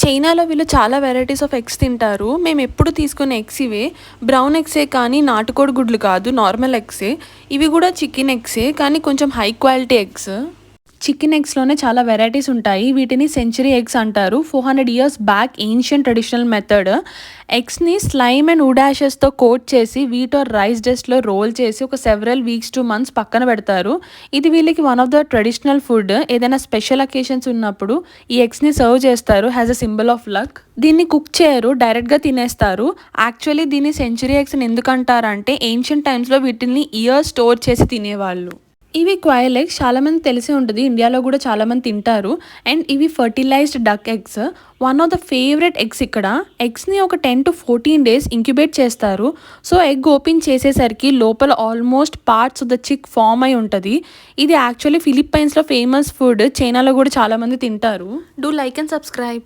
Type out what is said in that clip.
చైనాలో వీళ్ళు చాలా వెరైటీస్ ఆఫ్ ఎగ్స్ తింటారు. మేము ఎప్పుడు తీసుకునే ఎగ్స్ ఇవే. బ్రౌన్ ఎగ్సే కానీ నాటుకోడి గుడ్లు కాదు, నార్మల్ ఎగ్సే. ఇవి కూడా చికెన్ ఎగ్సే కానీ కొంచెం హై క్వాలిటీ ఎగ్స్. చికెన్ ఎగ్స్లోనే చాలా వెరైటీస్ ఉంటాయి. వీటిని సెంచరీ ఎగ్స్ అంటారు. 400 years back ancient traditional method. ఎగ్స్ని స్లైమ్ అండ్ వుడ్ యాషెస్తో కోట్ చేసి వీట్ ఆర్ రైస్ డస్ట్లో రోల్ చేసి ఒక సెవరల్ వీక్స్ టు మంత్స్ పక్కన పెడతారు. ఇది వీళ్ళకి one of the traditional food. ఏదైనా స్పెషల్ అకేషన్స్ ఉన్నప్పుడు ఈ ఎగ్స్ని సర్వ్ చేస్తారు as a symbol of luck. దీన్ని కుక్ చేయరు, డైరెక్ట్గా తినేస్తారు. యాక్చువల్లీ దీన్ని సెంచరీ ఎగ్స్ అని ఎందుకు అంటారంటే ఏన్షియన్ టైమ్స్లో వీటిని ఇయర్స్ స్టోర్ చేసి తినేవాళ్ళు. ఇవి క్వైల్ ఎగ్స్ చాలామంది తెలిసే ఉంటుంది, ఇండియాలో కూడా చాలామంది తింటారు. అండ్ ఇవి fertilised duck eggs. One of the favourite eggs ఇక్కడ. ఎగ్స్ని ఒక 10 to 14 days ఇంక్యుబేట్ చేస్తారు. సో ఎగ్ ఓపెన్ చేసేసరికి లోపల almost parts of the chick form అయి ఉంటుంది. ఇది యాక్చువల్లీ ఫిలిప్పైన్స్లో ఫేమస్ ఫుడ్. చైనాలో కూడా చాలామంది తింటారు. Do like and subscribe.